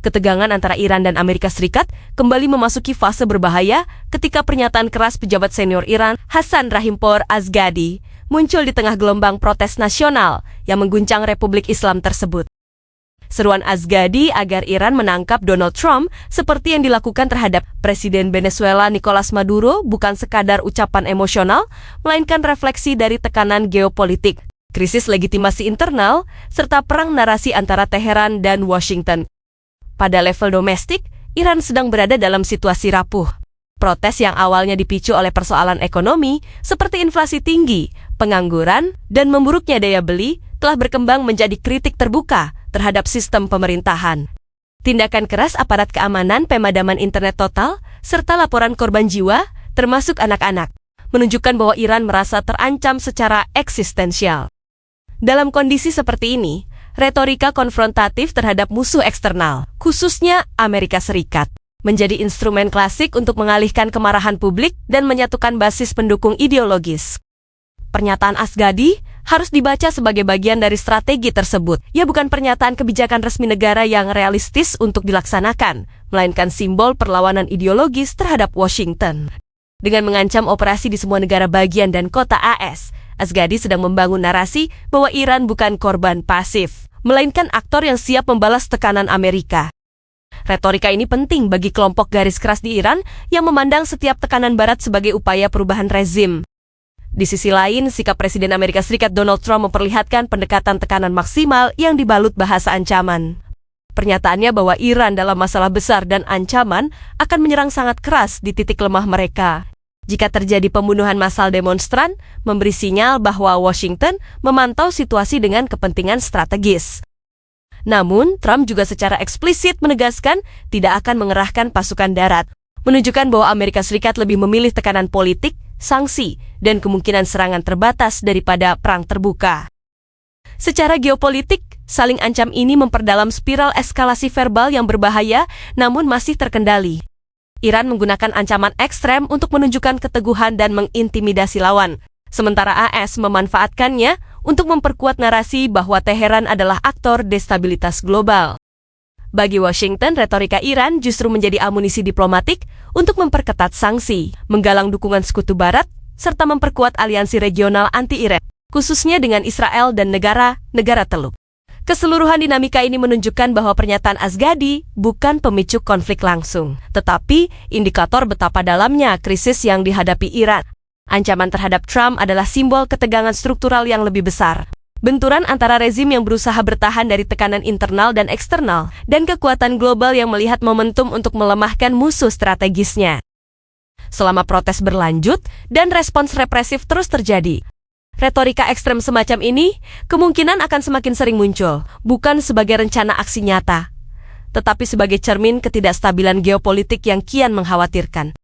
Ketegangan antara Iran dan Amerika Serikat kembali memasuki fase berbahaya ketika pernyataan keras pejabat senior Iran, Hassan Rahimpor Azgadi, muncul di tengah gelombang protes nasional yang mengguncang Republik Islam tersebut. Seruan Azgadi agar Iran menangkap Donald Trump seperti yang dilakukan terhadap Presiden Venezuela Nicolas Maduro bukan sekadar ucapan emosional, melainkan refleksi dari tekanan geopolitik, krisis legitimasi internal, serta perang narasi antara Teheran dan Washington. Pada level domestik, Iran sedang berada dalam situasi rapuh. Protes yang awalnya dipicu oleh persoalan ekonomi, seperti inflasi tinggi, pengangguran, dan memburuknya daya beli, telah berkembang menjadi kritik terbuka terhadap sistem pemerintahan. Tindakan keras aparat keamanan pemadaman internet total, serta laporan korban jiwa, termasuk anak-anak, menunjukkan bahwa Iran merasa terancam secara eksistensial. Dalam kondisi seperti ini, retorika konfrontatif terhadap musuh eksternal, khususnya Amerika Serikat, menjadi instrumen klasik untuk mengalihkan kemarahan publik dan menyatukan basis pendukung ideologis. Pernyataan Azgadi harus dibaca sebagai bagian dari strategi tersebut. Ia bukan pernyataan kebijakan resmi negara yang realistis untuk dilaksanakan, melainkan simbol perlawanan ideologis terhadap Washington. Dengan mengancam operasi di semua negara bagian dan kota AS, Azgadi sedang membangun narasi bahwa Iran bukan korban pasif, melainkan aktor yang siap membalas tekanan Amerika. Retorika ini penting bagi kelompok garis keras di Iran yang memandang setiap tekanan Barat sebagai upaya perubahan rezim. Di sisi lain, sikap Presiden Amerika Serikat Donald Trump memperlihatkan pendekatan tekanan maksimal yang dibalut bahasa ancaman. Pernyataannya bahwa Iran dalam masalah besar dan ancaman akan menyerang sangat keras di titik lemah mereka. Jika terjadi pembunuhan massal demonstran, memberi sinyal bahwa Washington memantau situasi dengan kepentingan strategis. Namun, Trump juga secara eksplisit menegaskan tidak akan mengerahkan pasukan darat, menunjukkan bahwa Amerika Serikat lebih memilih tekanan politik, sanksi, dan kemungkinan serangan terbatas daripada perang terbuka. Secara geopolitik, saling ancam ini memperdalam spiral eskalasi verbal yang berbahaya namun masih terkendali. Iran menggunakan ancaman ekstrem untuk menunjukkan keteguhan dan mengintimidasi lawan, sementara AS memanfaatkannya untuk memperkuat narasi bahwa Teheran adalah aktor destabilitas global. Bagi Washington, retorika Iran justru menjadi amunisi diplomatik untuk memperketat sanksi, menggalang dukungan sekutu Barat, serta memperkuat aliansi regional anti-Iran, khususnya dengan Israel dan negara-negara Teluk. Keseluruhan dinamika ini menunjukkan bahwa pernyataan Azgadi bukan pemicu konflik langsung, tetapi indikator betapa dalamnya krisis yang dihadapi Iran. Ancaman terhadap Trump adalah simbol ketegangan struktural yang lebih besar. Benturan antara rezim yang berusaha bertahan dari tekanan internal dan eksternal, dan kekuatan global yang melihat momentum untuk melemahkan musuh strategisnya. Selama protes berlanjut dan respons represif terus terjadi, retorika ekstrem semacam ini kemungkinan akan semakin sering muncul, bukan sebagai rencana aksi nyata, tetapi sebagai cermin ketidakstabilan geopolitik yang kian mengkhawatirkan.